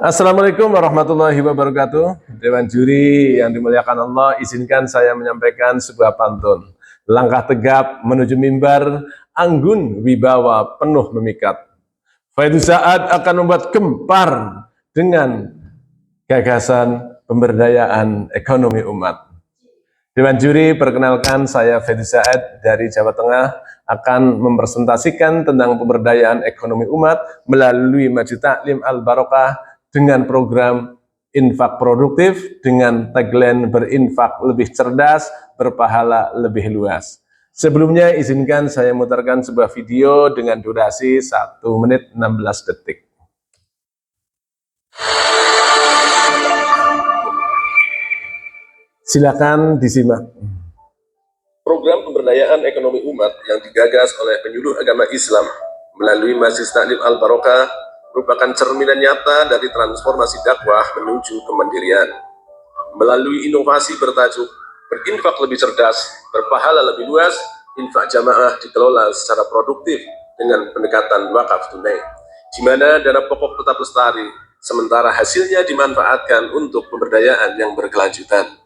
Assalamualaikum warahmatullahi wabarakatuh. Dewan juri yang dimuliakan Allah, izinkan saya menyampaikan sebuah pantun. Langkah tegap menuju mimbar, anggun wibawa penuh memikat. Faidu Sa'ad akan membuat gempar dengan gagasan pemberdayaan ekonomi umat. Dewan juri, perkenalkan saya Faidu Sa'ad dari Jawa Tengah, akan mempresentasikan tentang pemberdayaan ekonomi umat melalui Masjid Taklim Al-Barokah dengan program infak produktif dengan tagline berinfak lebih cerdas, berpahala lebih luas. Sebelumnya izinkan saya mutarkan sebuah video dengan durasi 1 menit 16 detik. Silakan disimak. Program pemberdayaan ekonomi umat yang digagas oleh penyuluh agama Islam melalui Masjid Taklim Al-Barokah merupakan cerminan nyata dari transformasi dakwah menuju kemandirian. Melalui inovasi bertajuk berinfak lebih cerdas, berpahala lebih luas, infak jamaah dikelola secara produktif dengan pendekatan wakaf tunai, di mana dana pokok tetap lestari, sementara hasilnya dimanfaatkan untuk pemberdayaan yang berkelanjutan.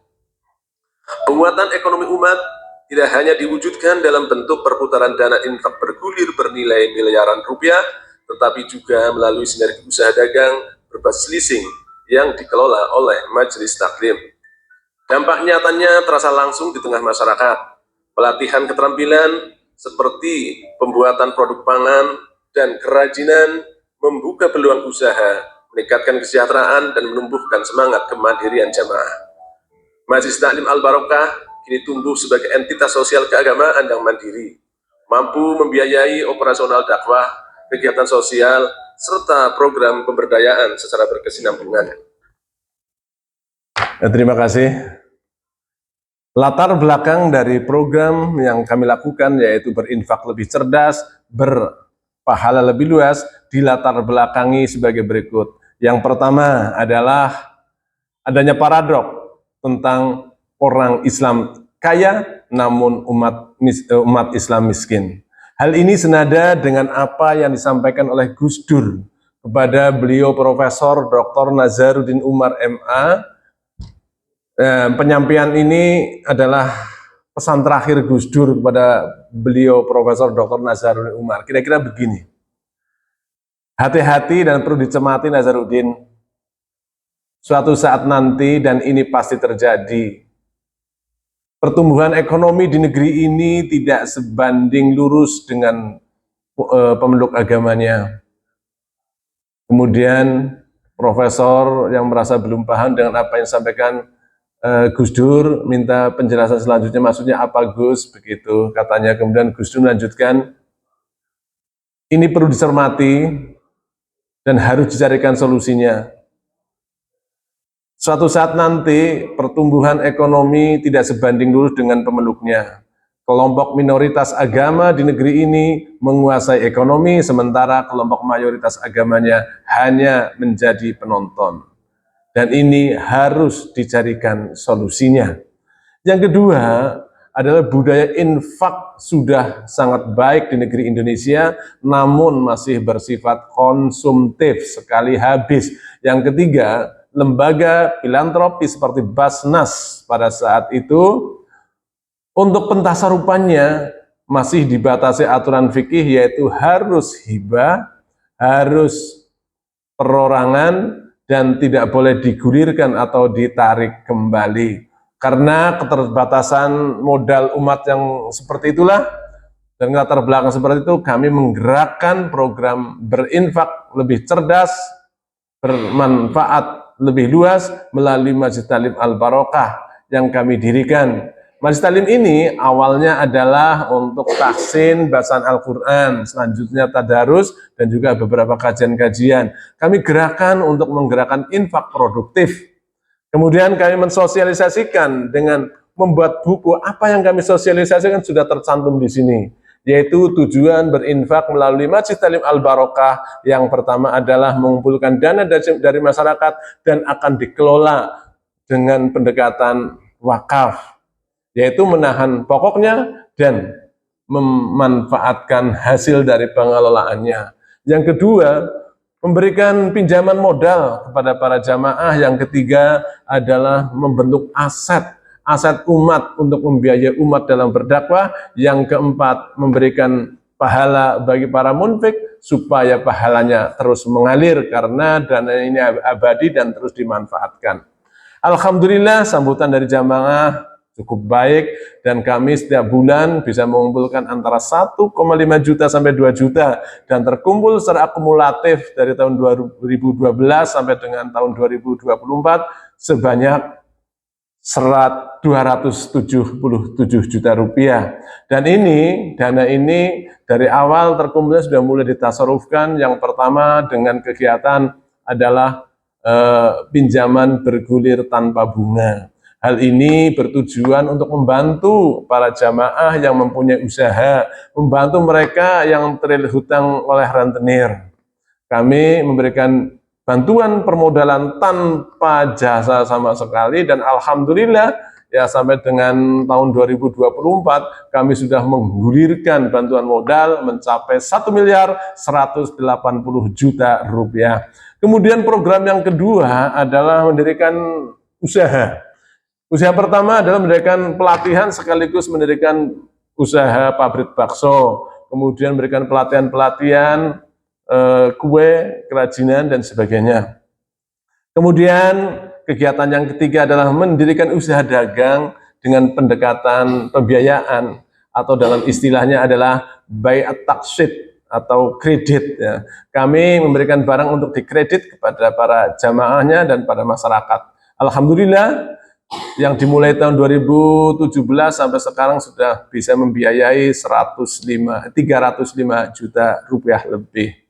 Penguatan ekonomi umat tidak hanya diwujudkan dalam bentuk perputaran dana infak bergulir bernilai miliaran rupiah, tetapi juga melalui sinergi usaha dagang berbasis leasing yang dikelola oleh Majelis Taklim. Dampak nyatanya terasa langsung di tengah masyarakat. Pelatihan keterampilan seperti pembuatan produk pangan dan kerajinan membuka peluang usaha, meningkatkan kesejahteraan dan menumbuhkan semangat kemandirian jamaah. Majelis Taklim Al-Barokah kini tumbuh sebagai entitas sosial keagamaan yang mandiri, mampu membiayai operasional dakwah, kegiatan sosial, serta program pemberdayaan secara berkesinambungan. Terima kasih. Latar belakang dari program yang kami lakukan yaitu berinfak lebih cerdas, berpahala lebih luas, dilatar belakangi sebagai berikut. Yang pertama adalah adanya paradok tentang orang Islam kaya namun umat Islam miskin. Hal ini senada dengan apa yang disampaikan oleh Gus Dur kepada beliau Profesor Dr. Nazaruddin Umar MA. Penyampaian ini adalah pesan terakhir Gus Dur kepada beliau Profesor Dr. Nazaruddin Umar. Kira-kira begini, hati-hati dan perlu dicermati Nazaruddin, suatu saat nanti dan ini pasti terjadi, pertumbuhan ekonomi di negeri ini tidak sebanding lurus dengan pemeluk agamanya. Kemudian profesor yang merasa belum paham dengan apa yang disampaikan Gus Dur minta penjelasan selanjutnya, maksudnya apa Gus, begitu katanya. Kemudian Gus Dur melanjutkan, ini perlu dicermati dan harus dicarikan solusinya. Suatu saat nanti pertumbuhan ekonomi tidak sebanding lurus dengan pemeluknya. Kelompok minoritas agama di negeri ini menguasai ekonomi, sementara kelompok mayoritas agamanya hanya menjadi penonton. Dan ini harus dicarikan solusinya. Yang kedua adalah budaya infak sudah sangat baik di negeri Indonesia, namun masih bersifat konsumtif, sekali habis. Yang ketiga, lembaga filantropis seperti Basnas pada saat itu untuk pentasarupannya masih dibatasi aturan fikih, yaitu harus hibah, harus perorangan, dan tidak boleh digulirkan atau ditarik kembali. Karena keterbatasan modal umat yang seperti itulah, dan latar belakang seperti itu, kami menggerakkan program berinfak lebih cerdas, bermanfaat lebih luas melalui Masjid Taklim Al-Barokah yang kami dirikan. Masjid Taklim ini awalnya adalah untuk tahsin bacaan Al-Quran, selanjutnya tadarus, dan juga beberapa kajian-kajian. Kami gerakan untuk menggerakkan infak produktif. Kemudian kami mensosialisasikan dengan membuat buku. Apa yang kami sosialisasikan sudah tercantum di sini, yaitu tujuan berinfak melalui Masjid Taklim Al-Barokah. Yang pertama adalah mengumpulkan dana dari masyarakat dan akan dikelola dengan pendekatan wakaf, yaitu menahan pokoknya dan memanfaatkan hasil dari pengelolaannya. Yang kedua, memberikan pinjaman modal kepada para jamaah. Yang ketiga adalah membentuk aset umat untuk membiayai umat dalam berdakwah. Yang keempat, memberikan pahala bagi para munfik supaya pahalanya terus mengalir karena dana ini abadi dan terus dimanfaatkan. Alhamdulillah sambutan dari jamaah cukup baik dan kami setiap bulan bisa mengumpulkan antara 1,5 juta sampai 2 juta dan terkumpul secara akumulatif dari tahun 2012 sampai dengan tahun 2024 sebanyak 277 juta rupiah. Dan dana ini dari awal terkumpulnya sudah mulai ditasarufkan. Yang pertama dengan kegiatan adalah pinjaman bergulir tanpa bunga. Hal ini bertujuan untuk membantu para jamaah yang mempunyai usaha, membantu mereka yang terhutang oleh rentenir. Kami memberikan bantuan permodalan tanpa jasa sama sekali dan alhamdulillah ya sampai dengan tahun 2024 kami sudah menggulirkan bantuan modal mencapai 1.180 juta rupiah. Kemudian program yang kedua adalah mendirikan usaha. Usaha pertama adalah mendirikan pelatihan sekaligus mendirikan usaha pabrik bakso, kemudian memberikan pelatihan-pelatihan kue, kerajinan, dan sebagainya. Kemudian kegiatan yang ketiga adalah mendirikan usaha dagang dengan pendekatan pembiayaan atau dalam istilahnya adalah bai'at taqsid atau kredit. Ya. Kami memberikan barang untuk dikredit kepada para jamaahnya dan pada masyarakat. Alhamdulillah, yang dimulai tahun 2017 sampai sekarang sudah bisa membiayai 305 juta rupiah lebih.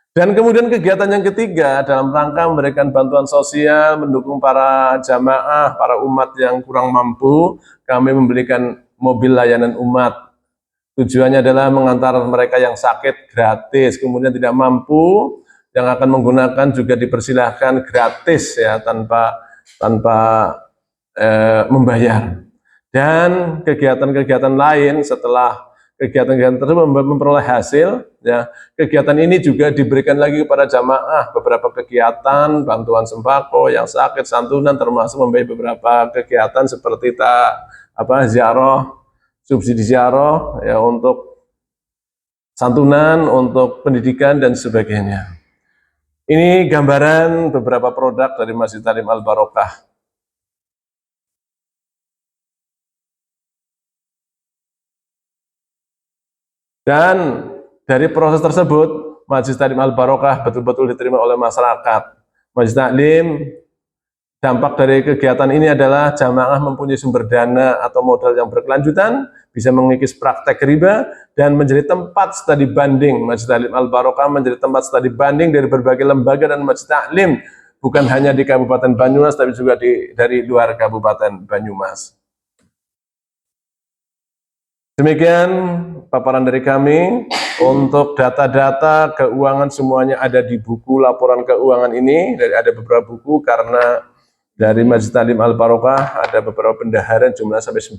Dan kemudian kegiatan yang ketiga dalam rangka memberikan bantuan sosial, mendukung para jamaah, para umat yang kurang mampu, kami memberikan mobil layanan umat. Tujuannya adalah mengantar mereka yang sakit gratis, kemudian tidak mampu, yang akan menggunakan juga dipersilahkan gratis ya tanpa membayar. Dan kegiatan-kegiatan lain setelah kegiatan-kegiatan tersebut memperoleh hasil, ya kegiatan ini juga diberikan lagi kepada jamaah beberapa kegiatan bantuan sembako yang sakit, santunan, termasuk membayar beberapa kegiatan seperti ziarah, subsidi ziarah ya untuk santunan, untuk pendidikan dan sebagainya. Ini gambaran beberapa produk dari Masjid Talim Al Barokah. Dan dari proses tersebut, Majelis Taklim Al Barokah betul-betul diterima oleh masyarakat. Majelis Taklim, dampak dari kegiatan ini adalah jamaah mempunyai sumber dana atau modal yang berkelanjutan, bisa mengikis praktek riba, dan menjadi tempat studi banding. Majelis Taklim Al Barokah menjadi tempat studi banding dari berbagai lembaga dan Majelis Taklim, bukan hanya di Kabupaten Banyumas, tapi juga dari luar Kabupaten Banyumas. Demikian paparan dari kami. Untuk data-data keuangan semuanya ada di buku laporan keuangan ini. Ada beberapa buku karena dari Majelis Taklim Al Barokah ada beberapa bendahara jumlah sampai 9.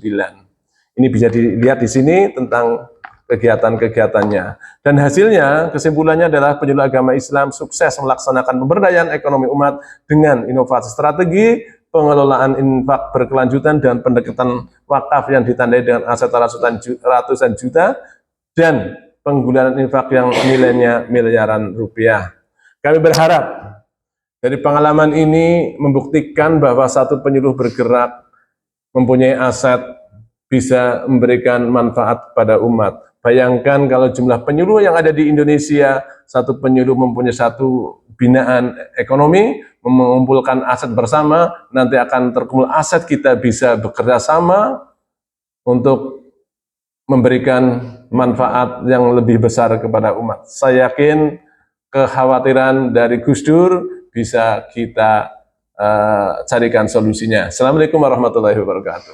Ini bisa dilihat di sini tentang kegiatan-kegiatannya. Dan hasilnya, kesimpulannya adalah penyuluh agama Islam sukses melaksanakan pemberdayaan ekonomi umat dengan inovasi strategi, pengelolaan infak berkelanjutan dan pendekatan wakaf yang ditandai dengan aset ratusan juta dan penggunaan infak yang nilainya miliaran rupiah. Kami berharap dari pengalaman ini membuktikan bahwa satu penyuluh bergerak mempunyai aset bisa memberikan manfaat pada umat. Bayangkan kalau jumlah penyuluh yang ada di Indonesia, satu penyuluh mempunyai satu binaan ekonomi, mengumpulkan aset bersama, nanti akan terkumpul aset, kita bisa bekerja sama untuk memberikan manfaat yang lebih besar kepada umat. Saya yakin kekhawatiran dari Gus Dur bisa kita carikan solusinya. Assalamualaikum warahmatullahi wabarakatuh.